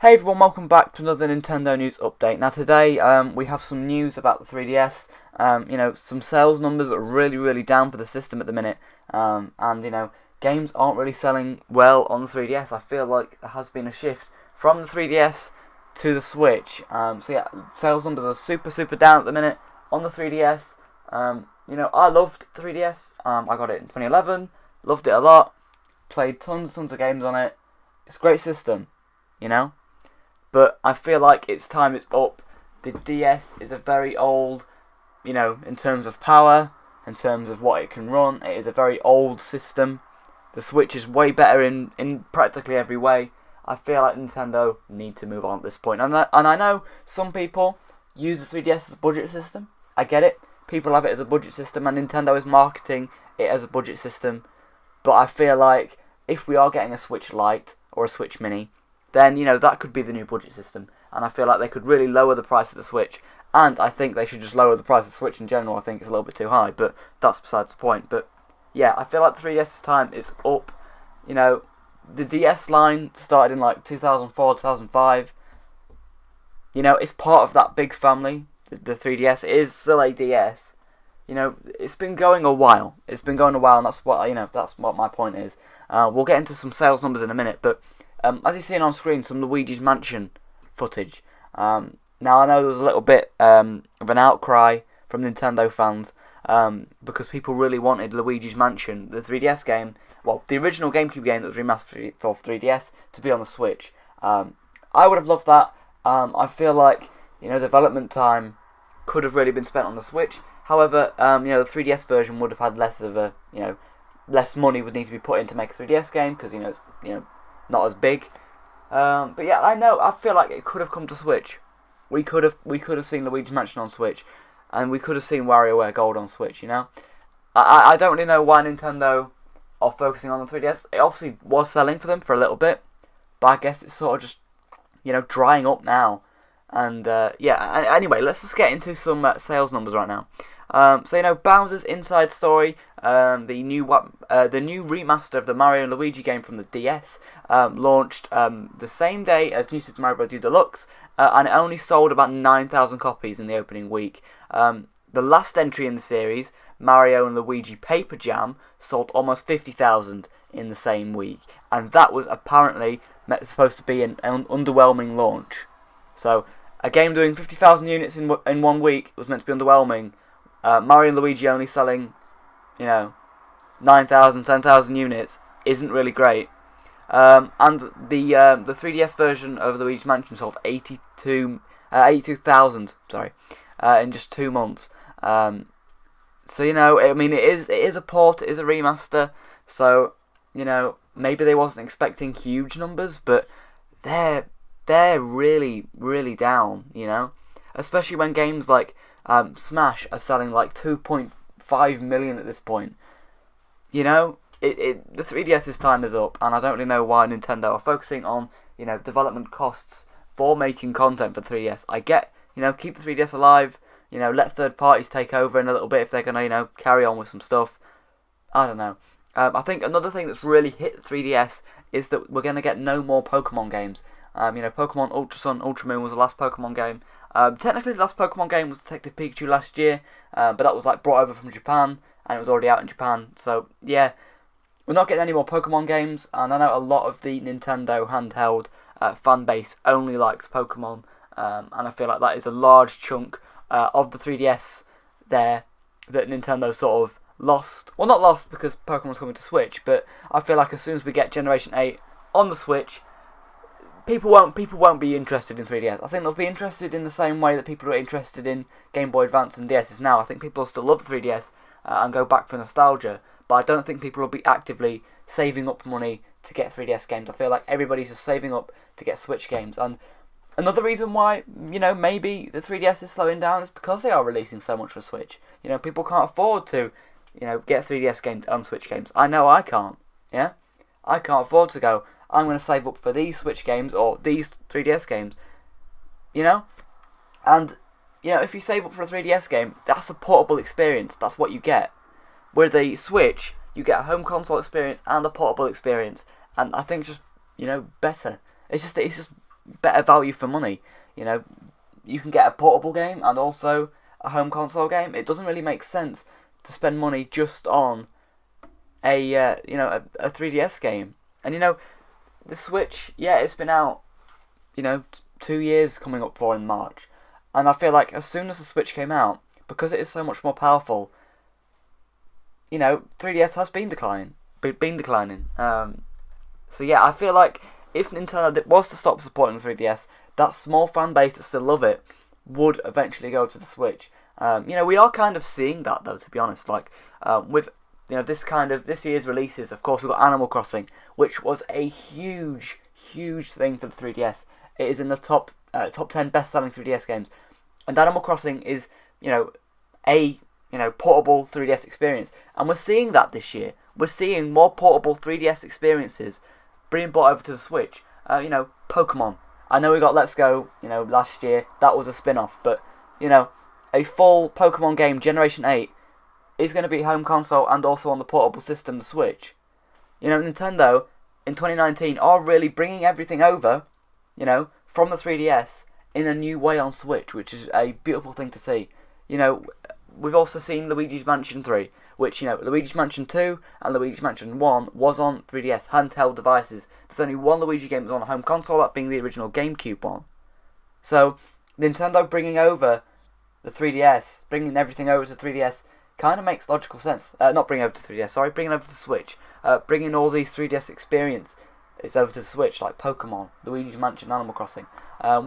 Hey everyone, welcome back to another Nintendo News Update. Now today we have some news about the 3DS. Some sales numbers are really down for the system at the minute. Games aren't really selling well on the 3DS. I feel like there has been a shift from the 3DS to the Switch. Sales numbers are super down at the minute on the 3DS. I loved 3DS. I got it in 2011. Loved it a lot. Played tons of games on it. It's a great system, But I feel like its time is up. The DS is a very old, in terms of power, in terms of what it can run. It is a very old system. The Switch is way better in practically every way. I feel like Nintendo need to move on at this point. And I know some people use the 3DS as a budget system. I get it. People have it as a budget system, and Nintendo is marketing it as a budget system. But I feel like if we are getting a Switch Lite or a Switch Mini, then, that could be the new budget system. And I feel like they could really lower the price of the Switch. And I think they should just lower the price of the Switch in general. I think it's a little bit too high, but that's besides the point. But, yeah, I feel like the 3DS's time is up. The DS line started in, 2004, 2005. It's part of that big family, the 3DS. It is still a DS. It's been going a while. And that's what my point is. We'll get into some sales numbers in a minute, but as you've seen on screen, some Luigi's Mansion footage. Now, I know there was a little bit of an outcry from Nintendo fans because people really wanted Luigi's Mansion, the 3DS game, the original GameCube game that was remastered for 3DS, to be on the Switch. I would have loved that. I feel like, development time could have really been spent on the Switch. However, the 3DS version would have had less of a, less money would need to be put in to make a 3DS game because, it's, not as big. But yeah, I feel like it could have come to Switch. We could have seen Luigi's Mansion on Switch, and we could have seen WarioWare Gold on Switch. I don't really know why Nintendo are focusing on the 3DS. It obviously was selling for them for a little bit, but I guess it's sort of just drying up now. And anyway, let's just get into some sales numbers right now. Bowser's Inside Story, the new remaster of the Mario and Luigi game from the DS, launched the same day as New Super Mario Bros. U Deluxe, and it only sold about 9,000 copies in the opening week. The last entry in the series, Mario and Luigi Paper Jam, sold almost 50,000 in the same week, and that was apparently supposed to be an underwhelming launch. So, a game doing 50,000 units in 1 week was meant to be underwhelming. Mario and Luigi only selling, 9,000, 10,000 units isn't really great. And the 3DS version of Luigi's Mansion sold 82,000, in just 2 months. It is a port, it is a remaster, so, maybe they wasn't expecting huge numbers, but they're really down, especially when games like Smash are selling 2.5 million at this point. The 3DS's time is up, and I don't really know why Nintendo are focusing on, development costs for making content for 3DS. I get, keep the 3DS alive, let third parties take over in a little bit if they're gonna, carry on with some stuff. I don't know. I think another thing that's really hit the 3DS is that we're gonna get no more Pokemon games. Pokemon Ultra Sun, Ultra Moon was the last Pokemon game. Technically, the last Pokemon game was Detective Pikachu last year, but that was brought over from Japan, and it was already out in Japan. So yeah, we're not getting any more Pokemon games, and I know a lot of the Nintendo handheld fan base only likes Pokemon, and I feel like that is a large chunk of the 3DS there that Nintendo sort of lost. Well, not lost because Pokemon's coming to Switch, but I feel like as soon as we get Generation 8 on the Switch, people won't be interested in 3DS. I think they'll be interested in the same way that people are interested in Game Boy Advance and DSs now. I think people will still love the 3DS and go back for nostalgia, but I don't think people will be actively saving up money to get 3DS games. I feel like everybody's just saving up to get Switch games. And another reason why, maybe the 3DS is slowing down is because they are releasing so much for Switch. People can't afford to, get 3DS games and Switch games. I know I can't, yeah? I can't afford to go, I'm going to save up for these Switch games or these 3DS games, And, if you save up for a 3DS game, that's a portable experience. That's what you get. With the Switch, you get a home console experience and a portable experience. And I think it's just, better. It's just better value for money. You know, you can get a portable game and also a home console game. It doesn't really make sense to spend money just on a 3DS game. And the Switch, yeah, it's been out 2 years coming up for in March, and I feel like as soon as the Switch came out, because it is so much more powerful, 3DS has been declining. So yeah, I feel like if Nintendo was to stop supporting the 3DS, that small fan base that still love it would eventually go to the Switch. We are kind of seeing that though, to be honest. Like with this year's releases, of course, we've got Animal Crossing, which was a huge thing for the 3DS. It is in the top 10 best-selling 3DS games, and Animal Crossing is a portable 3DS experience, and we're seeing that this year. We're seeing more portable 3DS experiences being brought over to the Switch. Pokemon. I know we got Let's Go, last year. That was a spin-off, but a full Pokemon game, Generation 8, is going to be home console and also on the portable system, the Switch. Nintendo in 2019 are really bringing everything over, from the 3DS in a new way on Switch, which is a beautiful thing to see. We've also seen Luigi's Mansion 3, which, Luigi's Mansion 2 and Luigi's Mansion 1 was on 3DS handheld devices. There's only one Luigi game that's on a home console, that being the original GameCube one. So, Nintendo bringing over the 3DS, bringing everything over to 3DS, kind of makes logical sense. Not bringing over to 3DS, sorry, bringing over to Switch. Bringing all these 3DS experience is over to the Switch, like Pokemon, Luigi's Mansion, Animal Crossing.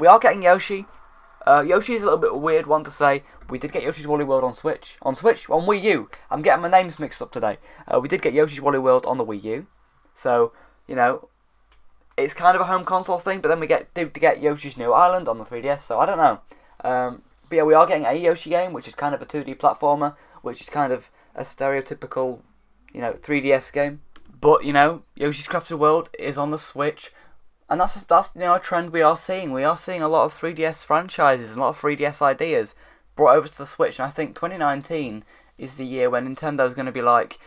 We are getting Yoshi. Yoshi's a little bit of a weird one to say. We did get Yoshi's Woolly World on Switch. On Wii U. I'm getting my names mixed up today. We did get Yoshi's Woolly World on the Wii U. So, it's kind of a home console thing, but then we did get Yoshi's New Island on the 3DS, so I don't know. But yeah, we are getting a Yoshi game, which is kind of a 2D platformer, which is kind of a stereotypical, 3DS game. But, Yoshi's Crafted World is on the Switch. And that's a trend we are seeing. We are seeing a lot of 3DS franchises and a lot of 3DS ideas brought over to the Switch. And I think 2019 is the year when Nintendo's going to be like,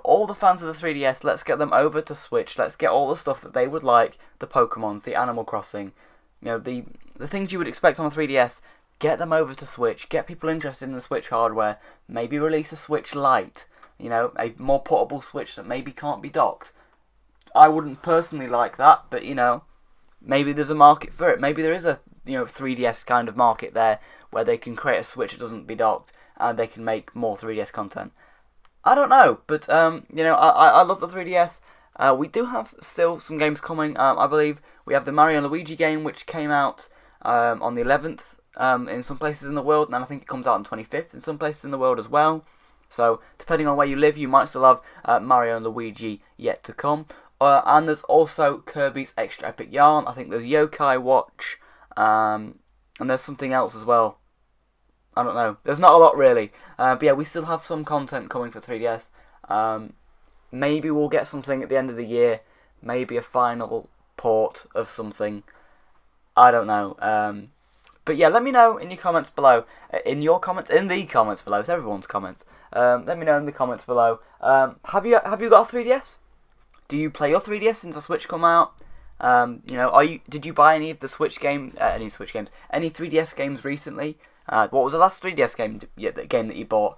all the fans of the 3DS, let's get them over to Switch. Let's get all the stuff that they would like, the Pokemons, the Animal Crossing, the things you would expect on the 3DS, get them over to Switch. Get people interested in the Switch hardware. Maybe release a Switch Lite, a more portable Switch that maybe can't be docked. I wouldn't personally like that, but maybe there's a market for it. Maybe there is a 3DS kind of market there where they can create a Switch that doesn't be docked and they can make more 3DS content. I don't know, but I love the 3DS. We do have still some games coming. I believe we have the Mario and Luigi game, which came out on the 11th in some places in the world, and I think it comes out on 25th in some places in the world as well. So depending on where you live, you might still have Mario and Luigi yet to come. And there's also Kirby's Extra Epic Yarn. I think there's Yokai Watch, and there's something else as well. I don't know. There's not a lot really. But yeah, we still have some content coming for 3DS. Maybe we'll get something at the end of the year. Maybe a final port of something. I don't know. But yeah, let me know in your comments below. In the comments below. It's everyone's comments. Let me know in the comments below. Have you got a 3DS? Do you play your 3DS since the Switch come out? Did you buy any of the any 3DS games recently? What was the last 3DS game that you bought?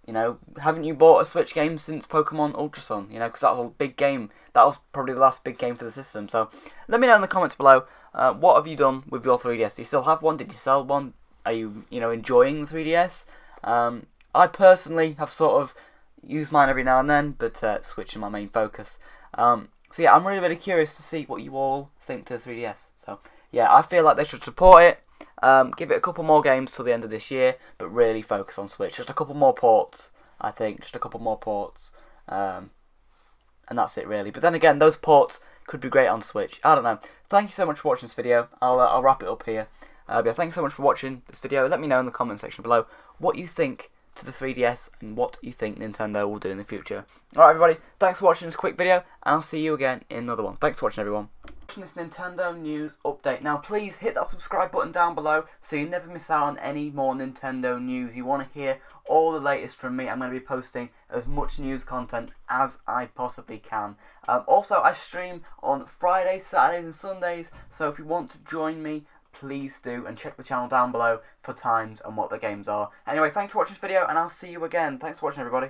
Haven't you bought a Switch game since Pokemon Ultra Sun? Because that was a big game. That was probably the last big game for the system. So let me know in the comments below. What have you done with your 3DS? Do you still have one? Did you sell one? Are you enjoying the 3DS? I personally have sort of used mine every now and then, but Switch is my main focus. So yeah, I'm really curious to see what you all think to the 3DS. So yeah, I feel like they should support it. Give it a couple more games till the end of this year, but really focus on Switch. Just a couple more ports, I think. Just a couple more ports. And that's it really. But then again, those ports could be great on Switch. I don't know. Thank you so much for watching this video. I'll wrap it up here. But yeah, thanks so much for watching this video. Let me know in the comment section below what you think to the 3DS and what you think Nintendo will do in the future. Alright everybody, thanks for watching this quick video, and I'll see you again in another one. Thanks for watching everyone. watching this Nintendo news update. Now please hit that subscribe button down below so you never miss out on any more Nintendo news. You want to hear all the latest from me. I'm going to be posting as much news content as I possibly can. Also, I stream on Fridays, Saturdays and Sundays, so if you want to join me, please do, and check the channel down below for times and what the games are. Anyway, thanks for watching this video, and I'll see you again. Thanks for watching, everybody.